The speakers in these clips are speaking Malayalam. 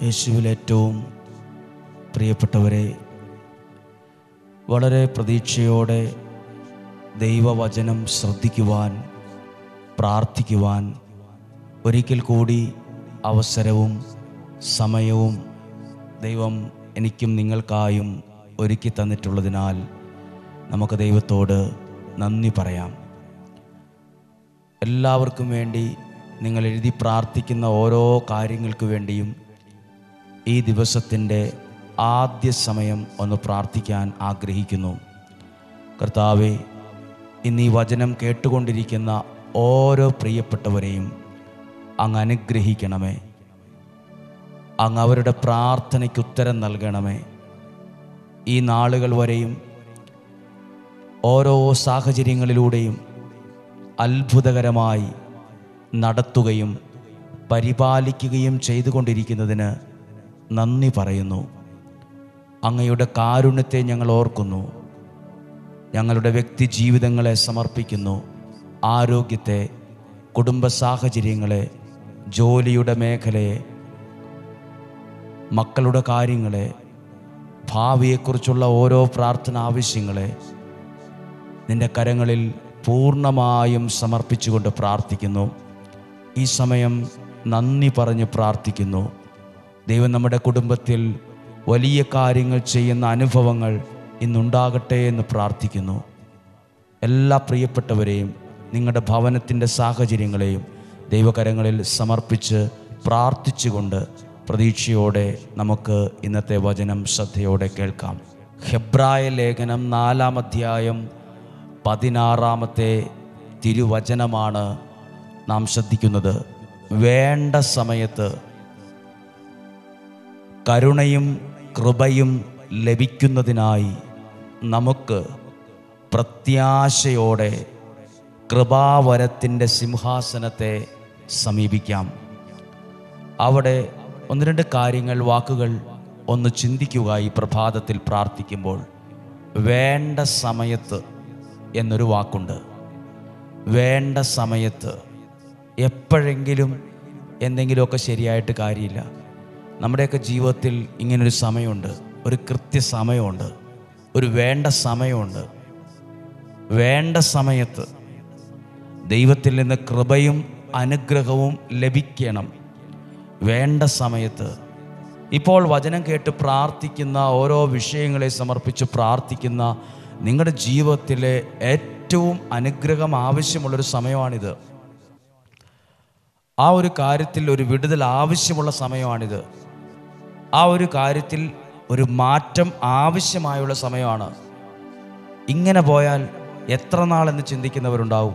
യേശുവിൽ ഏറ്റവും പ്രിയപ്പെട്ടവരെ, വളരെ പ്രതീക്ഷയോടെ ദൈവവചനം ശ്രദ്ധിക്കുവാൻ, പ്രാർത്ഥിക്കുവാൻ ഒരിക്കൽ കൂടി അവസരവും സമയവും ദൈവം എനിക്കും നിങ്ങൾക്കായും ഒരുക്കി തന്നിട്ടുള്ളതിനാൽ നമുക്ക് ദൈവത്തോട് നന്ദി പറയാം. എല്ലാവർക്കും വേണ്ടി നിങ്ങൾ എഴുതി പ്രാർത്ഥിക്കുന്ന ഓരോ കാര്യങ്ങൾക്ക് വേണ്ടിയും ഈ ദിവസത്തിൻ്റെ ആദ്യ സമയം ഒന്ന് പ്രാർത്ഥിക്കാൻ ആഗ്രഹിക്കുന്നു. കർത്താവേ, ഇന്ന് ഈ വചനം കേട്ടുകൊണ്ടിരിക്കുന്ന ഓരോ പ്രിയപ്പെട്ടവരെയും അങ്ങ് അനുഗ്രഹിക്കണമേ. അങ്ങ് അവരുടെ പ്രാർത്ഥനയ്ക്ക് ഉത്തരം നൽകണമേ. ഈ നാളുകൾ വരെയും ഓരോ സാഹചര്യങ്ങളിലൂടെയും അത്ഭുതകരമായി നടത്തുകയും പരിപാലിക്കുകയും ചെയ്തുകൊണ്ടിരിക്കുന്നതിന് നന്ദി പറയുന്നു. അങ്ങയുടെ കാരുണ്യത്തെ ഞങ്ങൾ ഓർക്കുന്നു. ഞങ്ങളുടെ വ്യക്തി ജീവിതങ്ങളെ സമർപ്പിക്കുന്നു. ആരോഗ്യത്തെ, കുടുംബ സാഹചര്യങ്ങളെ, ജോലിയുടെ മേഖലയെ, മക്കളുടെ കാര്യങ്ങളെ, ഭാവിയെക്കുറിച്ചുള്ള ഓരോ പ്രാർത്ഥന ആവശ്യങ്ങളെ നിൻ്റെ കരങ്ങളിൽ പൂർണ്ണമായും സമർപ്പിച്ചുകൊണ്ട് പ്രാർത്ഥിക്കുന്നു. ഈ സമയം നന്ദി പറഞ്ഞ് പ്രാർത്ഥിക്കുന്നു. ദൈവം നമ്മുടെ കുടുംബത്തിൽ വലിയ കാര്യങ്ങൾ ചെയ്യുന്ന അനുഭവങ്ങൾ ഇന്നുണ്ടാകട്ടെ എന്ന് പ്രാർത്ഥിക്കുന്നു. എല്ലാ പ്രിയപ്പെട്ടവരെയും നിങ്ങളുടെ ഭവനത്തിൻ്റെ സാഹചര്യങ്ങളെയും ദൈവകരങ്ങളിൽ സമർപ്പിച്ച് പ്രാർത്ഥിച്ചുകൊണ്ട് പ്രതീക്ഷയോടെ നമുക്ക് ഇന്നത്തെ വചനം ശ്രദ്ധയോടെ കേൾക്കാം. ഹെബ്രായ ലേഖനം 4-ാം അധ്യായം 16-ാമത്തെ തിരുവചനമാണ് നാം ശ്രദ്ധിക്കുന്നത്. വേണ്ട സമയത്ത് കരുണയും കൃപയും ലഭിക്കുന്നതിനായി നമുക്ക് പ്രത്യാശയോടെ കൃപാവരത്തിൻ്റെ സിംഹാസനത്തെ സമീപിക്കാം. അവിടെ ഒന്ന് രണ്ട് കാര്യങ്ങൾ, വാക്കുകൾ ഒന്ന് ചിന്തിക്കുക. ഈ പ്രഭാതത്തിൽ പ്രാർത്ഥിക്കുമ്പോൾ വേണ്ട സമയത്ത് എന്നൊരു വാക്കുണ്ട്. വേണ്ട സമയത്ത്. എപ്പോഴെങ്കിലും എന്തെങ്കിലുമൊക്കെ ശരിയായിട്ട് കാര്യമില്ല. നമ്മുടെയൊക്കെ ജീവിതത്തിൽ ഇങ്ങനൊരു സമയമുണ്ട്, ഒരു കൃത്യസമയമുണ്ട്, ഒരു വേണ്ട സമയമുണ്ട്. വേണ്ട സമയത്ത് ദൈവത്തിൽ നിന്ന് കൃപയും അനുഗ്രഹവും ലഭിക്കണം. വേണ്ട സമയത്ത്. ഇപ്പോൾ വചനം കേട്ട് പ്രാർത്ഥിക്കുന്ന, ഓരോ വിഷയങ്ങളെ സമർപ്പിച്ച് പ്രാർത്ഥിക്കുന്ന നിങ്ങളുടെ ജീവിതത്തിലെ ഏറ്റവും അനുഗ്രഹം ആവശ്യമുള്ളൊരു സമയമാണിത്. ആ ഒരു കാര്യത്തിൽ ഒരു വിടുതൽ ആവശ്യമുള്ള സമയമാണിത്. ആ ഒരു കാര്യത്തിൽ ഒരു മാറ്റം ആവശ്യമായുള്ള സമയമാണ്. ഇങ്ങനെ പോയാൽ എത്ര നാളെന്ന് ചിന്തിക്കുന്നവരുണ്ടാവും.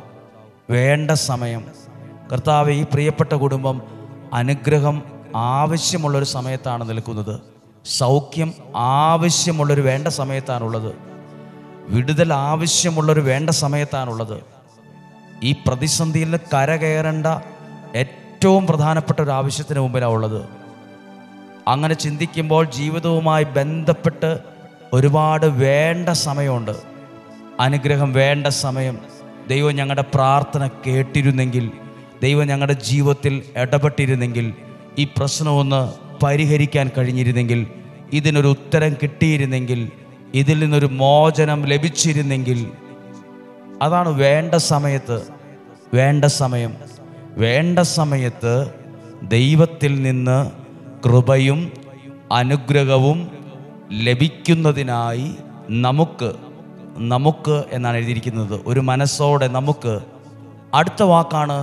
വേണ്ട സമയം. കർത്താവേ, ഈ പ്രിയപ്പെട്ട കുടുംബം അനുഗ്രഹം ആവശ്യമുള്ളൊരു സമയത്താണ് നിൽക്കുന്നത്. സൗഖ്യം ആവശ്യമുള്ളൊരു വേണ്ട സമയത്താണുള്ളത്. വിടുതൽ ആവശ്യമുള്ളൊരു വേണ്ട സമയത്താണുള്ളത്. ഈ പ്രതിസന്ധിയിൽ നിന്ന് കരകയറേണ്ട ഏറ്റവും പ്രധാനപ്പെട്ട ഒരു ആവശ്യത്തിന് മുമ്പിലാണ് ഉള്ളത്. അങ്ങനെ ചിന്തിക്കുമ്പോൾ ജീവിതവുമായി ബന്ധപ്പെട്ട് ഒരുപാട് വേണ്ട സമയമുണ്ട്. അനുഗ്രഹം വേണ്ട സമയം. ദൈവം ഞങ്ങളുടെ പ്രാർത്ഥന കേട്ടിരുന്നെങ്കിൽ, ദൈവം ഞങ്ങളുടെ ജീവിതത്തിൽ ഇടപെട്ടിരുന്നെങ്കിൽ, ഈ പ്രശ്നമൊന്ന് പരിഹരിക്കാൻ കഴിഞ്ഞിരുന്നെങ്കിൽ, ഇതിനൊരു ഉത്തരം കിട്ടിയിരുന്നെങ്കിൽ, ഇതിൽ നിന്നൊരു മോചനം ലഭിച്ചിരുന്നെങ്കിൽ. അതാണ് വേണ്ട സമയത്ത്. വേണ്ട സമയം. വേണ്ട സമയത്ത് ദൈവത്തിൽ നിന്ന് കൃപയും അനുഗ്രഹവും ലഭിക്കുന്നതിനായി നമുക്ക് എന്നാണ് എഴുതിയിരിക്കുന്നത്. ഒരു മനസ്സോടെ നമുക്ക്. അടുത്ത വാക്കാണ്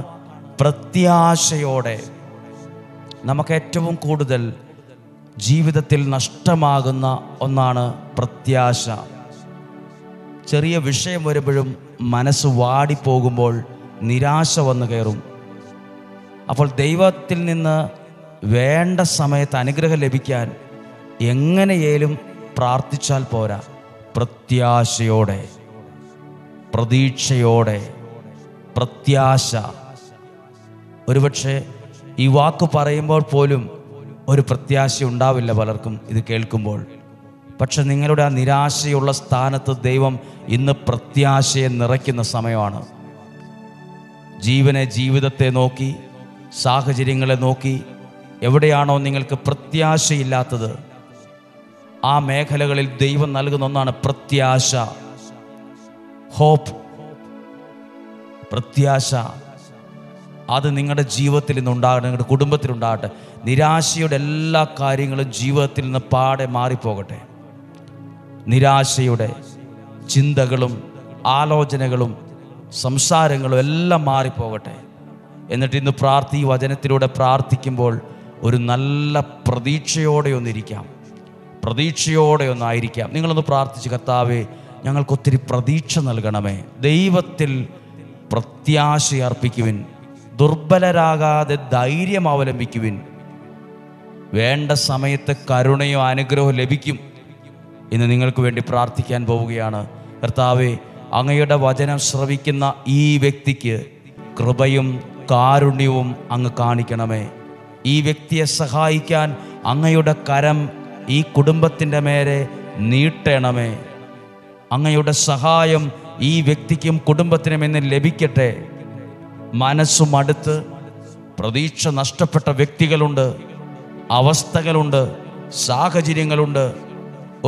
പ്രത്യാശയോടെ. നമുക്ക് ഏറ്റവും കൂടുതൽ ജീവിതത്തിൽ നഷ്ടമാകുന്ന ഒന്നാണ് പ്രത്യാശ. ചെറിയ വിഷയം വരുമ്പോഴും മനസ്സ് വാടിപ്പോകുമ്പോൾ നിരാശ വന്നു കയറും. അപ്പോൾ ദൈവത്തിൽ നിന്ന് വേണ്ട സമയത്ത് അനുഗ്രഹം ലഭിക്കാൻ എങ്ങനെയേലും പ്രാർത്ഥിച്ചാൽ പോരാ. പ്രത്യാശയോടെ, പ്രതീക്ഷയോടെ, പ്രത്യാശ. ഒരുപക്ഷെ ഈ വാക്ക് പറയുമ്പോൾ പോലും ഒരു പ്രത്യാശ ഉണ്ടാവില്ല പലർക്കും ഇത് കേൾക്കുമ്പോൾ. പക്ഷെ നിങ്ങളുടെ ആ നിരാശയുള്ള സ്ഥാനത്ത് ദൈവം ഇന്ന് പ്രത്യാശയെ നിറയ്ക്കുന്ന സമയമാണ്. ജീവിതത്തെ നോക്കി, സാഹചര്യങ്ങളെ നോക്കി എവിടെയാണോ നിങ്ങൾക്ക് പ്രത്യാശയില്ലാത്തത്, ആ മേഖലകളിൽ ദൈവം നൽകുന്ന ഒന്നാണ് പ്രത്യാശ, ഹോപ്പ്. പ്രത്യാശ അത് നിങ്ങളുടെ ജീവിതത്തിൽ നിന്നുണ്ടാകട്ടെ, നിങ്ങളുടെ കുടുംബത്തിലുണ്ടാകട്ടെ. നിരാശയുടെ എല്ലാ കാര്യങ്ങളും ജീവിതത്തിൽ നിന്ന് പാടെ മാറിപ്പോകട്ടെ. നിരാശയുടെ ചിന്തകളും ആലോചനകളും സംസാരങ്ങളും എല്ലാം മാറിപ്പോകട്ടെ. എന്നിട്ട് ഇന്ന് ഈ വചനത്തിലൂടെ പ്രാർത്ഥിക്കുമ്പോൾ ഒരു നല്ല പ്രതീക്ഷയോടെ ഒന്നിരിക്കാം, പ്രതീക്ഷയോടെ ഒന്നായിരിക്കാം. നിങ്ങളൊന്ന് പ്രാർത്ഥിച്ച്, കർത്താവേ ഞങ്ങൾക്കൊത്തിരി പ്രതീക്ഷ നൽകണമേ. ദൈവത്തിൽ പ്രത്യാശ അർപ്പിക്കുവിൻ, ദുർബലരാകാതെ ധൈര്യം അവലംബിക്കുവിൻ. വേണ്ട സമയത്ത് കരുണയോ അനുഗ്രഹവും ലഭിക്കും. ഇന്ന് നിങ്ങൾക്ക് വേണ്ടി പ്രാർത്ഥിക്കാൻ പോവുകയാണ്. കർത്താവേ, അങ്ങയുടെ വചനം ശ്രവിക്കുന്ന ഈ വ്യക്തിക്ക് കൃപയും കാരുണ്യവും അങ്ങ് കാണിക്കണമേ. ഈ വ്യക്തിയെ സഹായിക്കാൻ അങ്ങയുടെ കരം ഈ കുടുംബത്തിൻ്റെ മേലെ നീട്ടണമേ. അങ്ങയുടെ സഹായം ഈ വ്യക്തിക്കും കുടുംബത്തിനും ഇന്ന് ലഭിക്കട്ടെ. മനസ്സും അടുത്ത് പ്രതീക്ഷ നഷ്ടപ്പെട്ട വ്യക്തികളുണ്ട്, അവസ്ഥകളുണ്ട്, സാഹചര്യങ്ങളുണ്ട്.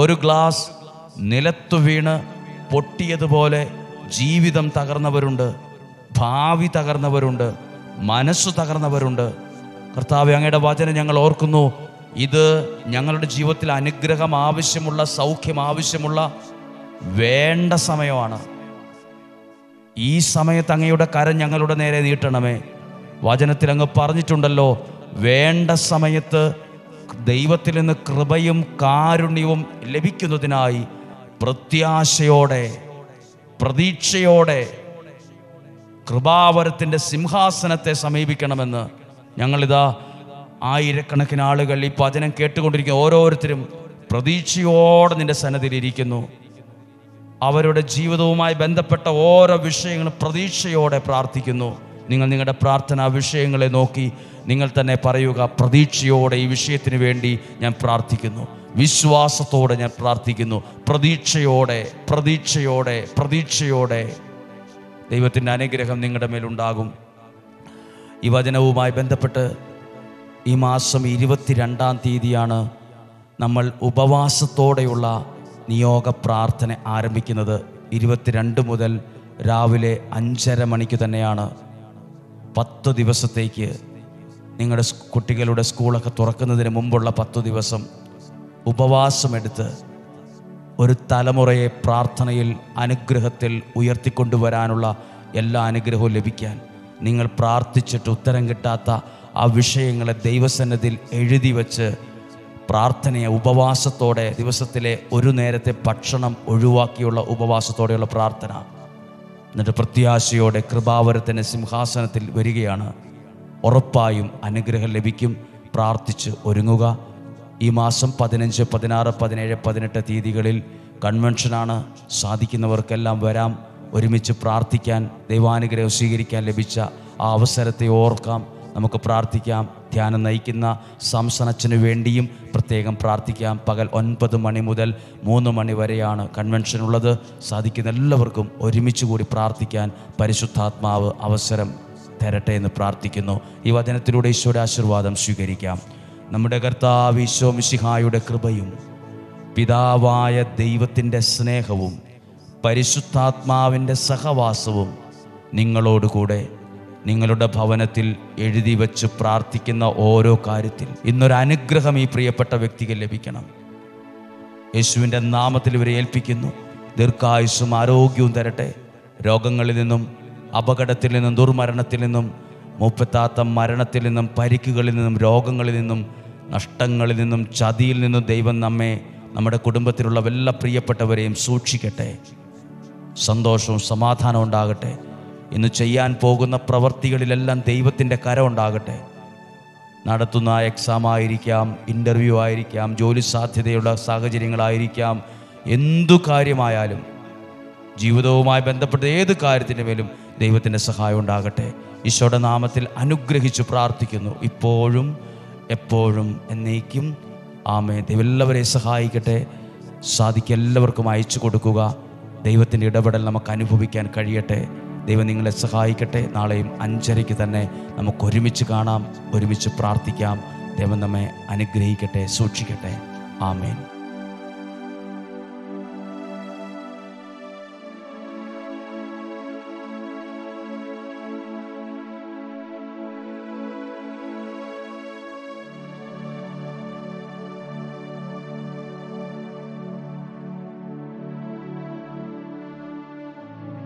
ഒരു ഗ്ലാസ് നിലത്തു വീണ് പൊട്ടിയതുപോലെ ജീവിതം തകർന്നവരുണ്ട്, ഭാവി തകർന്നവരുണ്ട്, മനസ്സു തകർന്നവരുണ്ട്. കർത്താവേ, അങ്ങയുടെ വചനം ഞങ്ങൾ ഓർക്കുന്നു. ഇത് ഞങ്ങളുടെ ജീവിതത്തിൽ അനുഗ്രഹം ആവശ്യമുള്ള, സൗഖ്യം ആവശ്യമുള്ള വേണ്ട സമയമാണ്. ഈ സമയത്ത് അങ്ങയുടെ കരം ഞങ്ങളുടെ നേരെ നീട്ടണമേ. വചനത്തിൽ അങ്ങ് പറഞ്ഞിട്ടുണ്ടല്ലോ, വേണ്ട സമയത്ത് ദൈവത്തിൽ നിന്ന് കൃപയും കാരുണ്യവും ലഭിക്കുന്നതിനായി പ്രത്യാശയോടെ, പ്രതീക്ഷയോടെ കൃപാവരത്തിൻ്റെ സിംഹാസനത്തെ സമീപിക്കണമെന്ന് ഞങ്ങളിതാ ആയിരക്കണക്കിന് ആളുകൾ ഈ വചനം കേട്ടുകൊണ്ടിരിക്കുന്ന ഓരോരുത്തരും പ്രതീക്ഷയോടെ നിന്റെ സന്നിധിയിലിരിക്കുന്നു. അവരുടെ ജീവിതവുമായി ബന്ധപ്പെട്ട ഓരോ വിഷയങ്ങളും പ്രതീക്ഷയോടെ പ്രാർത്ഥിക്കുന്നു. നിങ്ങൾ നിങ്ങളുടെ പ്രാർത്ഥനാ വിഷയങ്ങളെ നോക്കി നിങ്ങൾ തന്നെ പറയുക, പ്രതീക്ഷയോടെ ഈ വിഷയത്തിന് വേണ്ടി ഞാൻ പ്രാർത്ഥിക്കുന്നു, വിശ്വാസത്തോടെ ഞാൻ പ്രാർത്ഥിക്കുന്നു, പ്രതീക്ഷയോടെ പ്രതീക്ഷയോടെ പ്രതീക്ഷയോടെ. ദൈവത്തിൻ്റെ അനുഗ്രഹം നിങ്ങളുടെ മേലുണ്ടാകും. ഈ വചനവുമായി ബന്ധപ്പെട്ട് ഈ മാസം 22-ാം തീയതിയാണ് നമ്മൾ ഉപവാസത്തോടെയുള്ള നിയോഗ പ്രാർത്ഥന ആരംഭിക്കുന്നത്. 22 മുതൽ രാവിലെ 5:30 മണിക്ക് തന്നെയാണ്. 10 ദിവസത്തേക്ക് നിങ്ങളുടെ കുട്ടികളുടെ സ്കൂളൊക്കെ തുറക്കുന്നതിന് മുമ്പുള്ള 10 ദിവസം ഉപവാസമെടുത്ത് ഒരു തലമുറയെ പ്രാർത്ഥനയിൽ, അനുഗ്രഹത്തിൽ ഉയർത്തിക്കൊണ്ടുവരാനുള്ള എല്ലാ അനുഗ്രഹവും ലഭിക്കാൻ, നിങ്ങൾ പ്രാർത്ഥിച്ചിട്ട് ഉത്തരം കിട്ടാത്ത ആ വിഷയങ്ങളെ ദൈവസന്നിധിയിൽ എഴുതി വച്ച് പ്രാർത്ഥനയെ ഉപവാസത്തോടെ, ദിവസത്തിലെ ഒരു നേരത്തെ ഭക്ഷണം ഒഴിവാക്കിയുള്ള ഉപവാസത്തോടെയുള്ള പ്രാർത്ഥന, എന്നിട്ട് പ്രത്യാശയോടെ കൃപാവരത്തിൻ്റെ സിംഹാസനത്തിൽ വരികയാണ്. ഉറപ്പായും അനുഗ്രഹം ലഭിക്കും. പ്രാർത്ഥിച്ച് ഒരുങ്ങുക. ഈ മാസം 15, 16, 17, 18 തീയതികളിൽ കൺവെൻഷനാണ്. സാധിക്കുന്നവർക്കെല്ലാം വരാം, ഒരുമിച്ച് പ്രാർത്ഥിക്കാൻ, ദൈവാനുഗ്രഹം സ്വീകരിക്കാൻ ലഭിച്ച ആ അവസരത്തെ ഓർക്കാം. നമുക്ക് പ്രാർത്ഥിക്കാം. ധ്യാനം നയിക്കുന്ന സംസനച്ചന് വേണ്ടിയും പ്രത്യേകം പ്രാർത്ഥിക്കാം. പകൽ 9 മണി മുതൽ 3 മണി വരെയാണ് കൺവെൻഷൻ ഉള്ളത്. സാധിക്കുന്ന എല്ലാവർക്കും ഒരുമിച്ച് കൂടി പ്രാർത്ഥിക്കാൻ പരിശുദ്ധാത്മാവ് അവസരം തരട്ടെ എന്ന് പ്രാർത്ഥിക്കുന്നു. ഈ വചനത്തിലൂടെ ഈശോയുടെ ആശീർവാദം സ്വീകരിക്കാം. നമ്മുടെ കർത്താവ് ഈശോ മിശിഹായുടെ കൃപയും പിതാവായ ദൈവത്തിൻ്റെ സ്നേഹവും പരിശുദ്ധാത്മാവിൻ്റെ സഹവാസവും നിങ്ങളോടുകൂടെ, നിങ്ങളുടെ ഭവനത്തിൽ എഴുതി വച്ച് പ്രാർത്ഥിക്കുന്ന ഓരോ കാര്യത്തിൽ ഇന്നൊരനുഗ്രഹം ഈ പ്രിയപ്പെട്ട വ്യക്തിക്ക് ലഭിക്കണം. യേശുവിൻ്റെ നാമത്തിൽ ഇവരെ ഏൽപ്പിക്കുന്നു. ദീർഘായുസ്സും ആരോഗ്യവും തരട്ടെ. രോഗങ്ങളിൽ നിന്നും, അപകടത്തിൽ നിന്നും, ദുർമരണത്തിൽ നിന്നും, മുപ്പത്താത്ത മരണത്തിൽ നിന്നും, പരിക്കുകളിൽ നിന്നും, രോഗങ്ങളിൽ നിന്നും, നഷ്ടങ്ങളിൽ നിന്നും, ചതിയിൽ നിന്നും ദൈവം നമ്മെ, നമ്മുടെ കുടുംബത്തിലുള്ള എല്ലാ പ്രിയപ്പെട്ടവരെയും സൂക്ഷിക്കട്ടെ. സന്തോഷവും സമാധാനവും ഉണ്ടാകട്ടെ. ഇന്ന് ചെയ്യാൻ പോകുന്ന പ്രവൃത്തികളിലെല്ലാം ദൈവത്തിൻ്റെ കരം ഉണ്ടാകട്ടെ. നടത്തുന്ന എക്സാം ആയിരിക്കാം, ഇൻ്റർവ്യൂ ആയിരിക്കാം, ജോലി സാധ്യതയുള്ള സാഹചര്യങ്ങളായിരിക്കാം, എന്തു കാര്യമായാലും, ജീവിതവുമായി ബന്ധപ്പെട്ട ഏത് കാര്യത്തിൻ്റെ മേലും ദൈവത്തിൻ്റെ സഹായം ഉണ്ടാകട്ടെ. ഈശോയുടെ നാമത്തിൽ അനുഗ്രഹിച്ച് പ്രാർത്ഥിക്കുന്നു, ഇപ്പോഴും എപ്പോഴും എന്നേക്കും. ആമേൻ. ദൈവം എല്ലാവരെയും സഹായിക്കട്ടെ. സാധിക്കുക എല്ലാവർക്കും അയച്ചു കൊടുക്കുക. ദൈവത്തിൻ്റെ ഇടപെടൽ നമുക്ക് അനുഭവിക്കാൻ കഴിയട്ടെ. ദൈവം നിങ്ങളെ സഹായിക്കട്ടെ. നാളെയും 5:30 തന്നെ നമുക്ക് ഒരുമിച്ച് കാണാം, ഒരുമിച്ച് പ്രാർത്ഥിക്കാം. ദൈവം നമ്മെ അനുഗ്രഹിക്കട്ടെ, സൂക്ഷിക്കട്ടെ. ആമേൻ.